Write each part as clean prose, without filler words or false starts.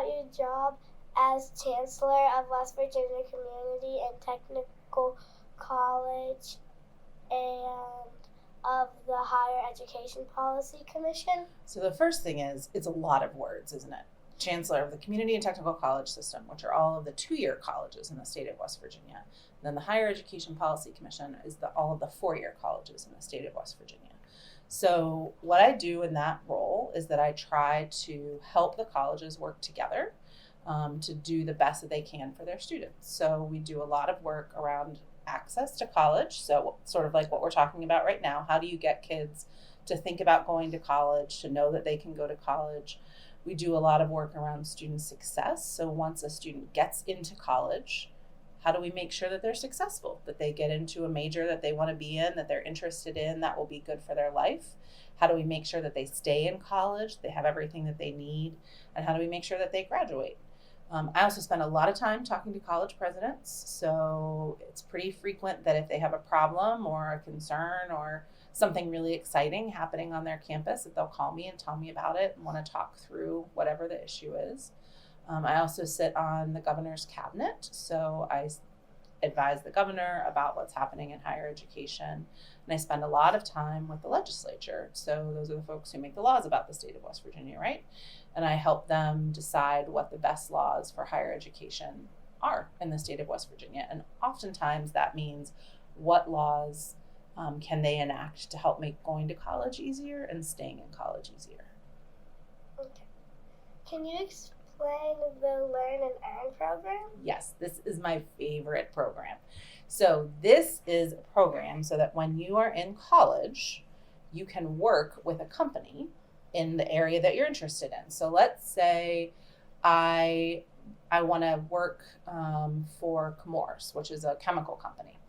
about your job as Chancellor of West Virginia Community and Technical College and of the Higher Education Policy Commission? So the first thing is, it's a lot of words, isn't it? Chancellor of the Community and Technical College System, which are all of the 2-year colleges in the state of West Virginia. And then the Higher Education Policy Commission is all of the 4-year colleges in the state of West Virginia. So what I do in that role is that I try to help the colleges work together to do the best that they can for their students. So we do a lot of work around access to college. So sort of like what we're talking about right now, how do you get kids to think about going to college, to know that they can go to college? We do a lot of work around student success. So once a student gets into college, how do we make sure that they're successful, that they get into a major that they want to be in, that they're interested in, that will be good for their life? How do we make sure that they stay in college, they have everything that they need? And how do we make sure that they graduate? I also spend a lot of time talking to college presidents. So it's pretty frequent that if they have a problem or a concern or something really exciting happening on their campus, that they'll call me and tell me about it and want to talk through whatever the issue is. I also sit on the governor's cabinet, so I advise the governor about what's happening in higher education, and I spend a lot of time with the legislature. So those are the folks who make the laws about the state of West Virginia, right? And I help them decide what the best laws for higher education are in the state of West Virginia, and oftentimes that means what laws can they enact to help make going to college easier and staying in college easier. Okay. Can you explain the Learn and Earn program? Yes, this is my favorite program. So this is a program so that when you are in college, you can work with a company in the area that you're interested in. So let's say I want to work for Chemours, which is a chemical company.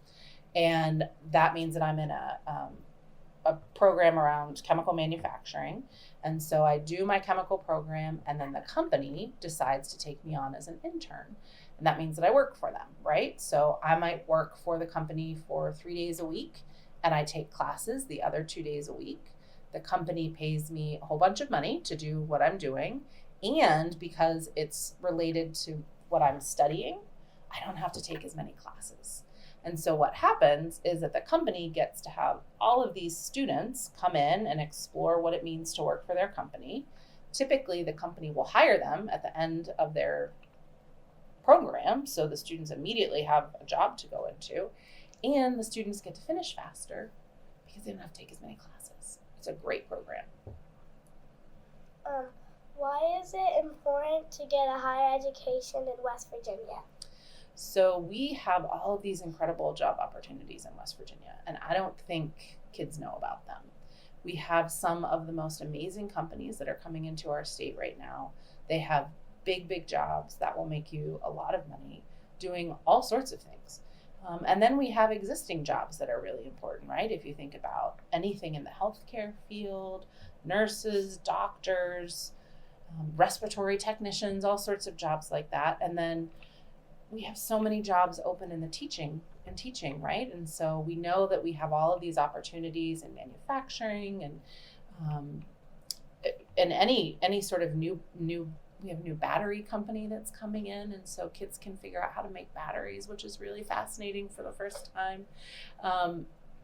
And that means that I'm in a program around chemical manufacturing. And so I do my chemical program, and then the company decides to take me on as an intern. And that means that I work for them, right? So I might work for the company for 3 days a week, and I take classes the other 2 days a week. The company pays me a whole bunch of money to do what I'm doing. And because it's related to what I'm studying, I don't have to take as many classes. And so what happens is that the company gets to have all of these students come in and explore what it means to work for their company. Typically, the company will hire them at the end of their program, so the students immediately have a job to go into, and the students get to finish faster because they don't have to take as many classes. It's a great program. Why is it important to get a higher education in West Virginia? So we have all of these incredible job opportunities in West Virginia, and I don't think kids know about them. We have some of the most amazing companies that are coming into our state right now. They have big, big jobs that will make you a lot of money doing all sorts of things. And then we have existing jobs that are really important, right? If you think about anything in the healthcare field, nurses, doctors, respiratory technicians, all sorts of jobs like that. And then we have so many jobs open in the teaching, right? And so we know that we have all of these opportunities in manufacturing and any sort of new we have a new battery company that's coming in, and so kids can figure out how to make batteries, which is really fascinating for the first time.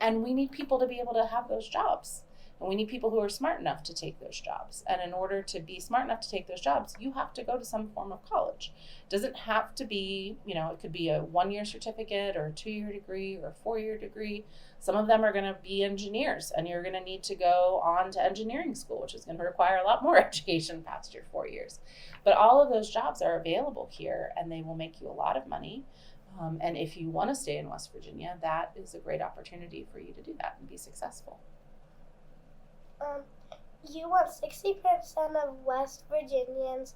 And we need people to be able to have those jobs. And we need people who are smart enough to take those jobs. And in order to be smart enough to take those jobs, you have to go to some form of college. It doesn't have to be, it could be a 1-year certificate or a 2-year degree or a 4-year degree. Some of them are going to be engineers, and you're going to need to go on to engineering school, which is going to require a lot more education past your 4 years. But all of those jobs are available here, and they will make you a lot of money. And if you want to stay in West Virginia, that is a great opportunity for you to do that and be successful. You want 60% of West Virginians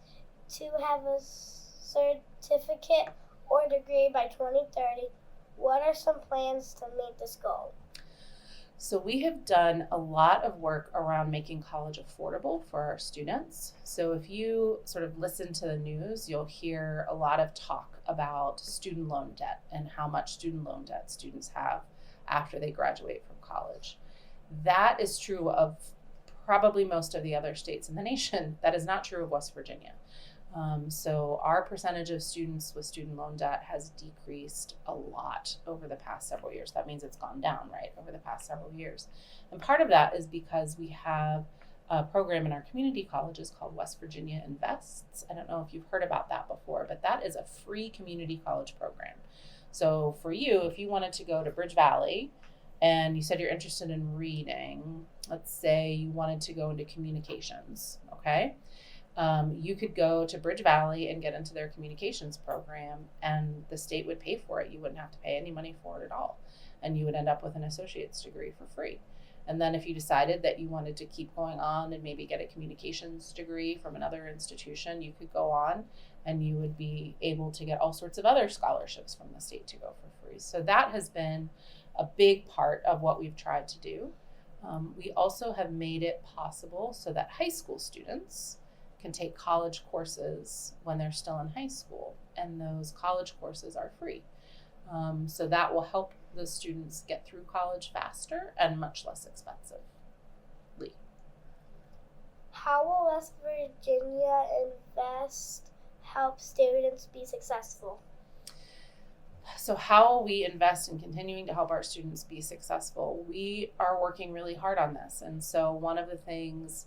to have a certificate or degree by 2030. What are some plans to meet this goal? So we have done a lot of work around making college affordable for our students. So if you sort of listen to the news, you'll hear a lot of talk about student loan debt and how much student loan debt students have after they graduate from college. That is true of probably most of the other states in the nation. That is not true of West Virginia. So our percentage of students with student loan debt has decreased a lot over the past several years. That means it's gone down, right, over the past several years. And part of that is because we have a program in our community colleges called West Virginia Invests. I don't know if you've heard about that before, but that is a free community college program. So for you, if you wanted to go to Bridge Valley and you said you're interested in reading, let's say you wanted to go into communications, okay? You could go to Bridge Valley and get into their communications program, and the state would pay for it. You wouldn't have to pay any money for it at all. And you would end up with an associate's degree for free. And then if you decided that you wanted to keep going on and maybe get a communications degree from another institution, you could go on and you would be able to get all sorts of other scholarships from the state to go for free. So that has been a big part of what we've tried to do. We also have made it possible so that high school students can take college courses when they're still in high school, and those college courses are free. So that will help the students get through college faster and much less expensively. How will West Virginia Invest help students be successful? So how we invest in continuing to help our students be successful, we are working really hard on this. And so one of the things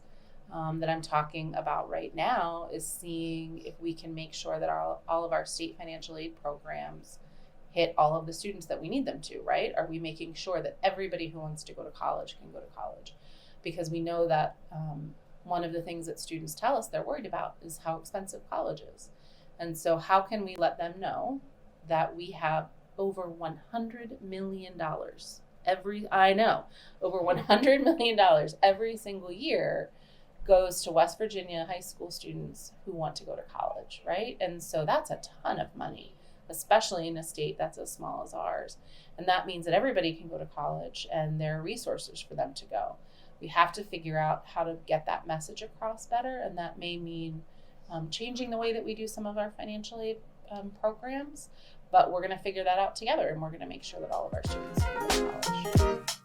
that I'm talking about right now is seeing if we can make sure that all of our state financial aid programs hit all of the students that we need them to, right? Are we making sure that everybody who wants to go to college can go to college? Because we know that one of the things that students tell us they're worried about is how expensive college is. And so how can we let them know that we have over $100 million over $100 million every single year goes to West Virginia high school students who want to go to college, right? And so that's a ton of money, especially in a state that's as small as ours. And that means that everybody can go to college and there are resources for them to go. We have to figure out how to get that message across better, and that may mean changing the way that we do some of our financial aid programs, but we're going to figure that out together, and we're going to make sure that all of our students can go to college.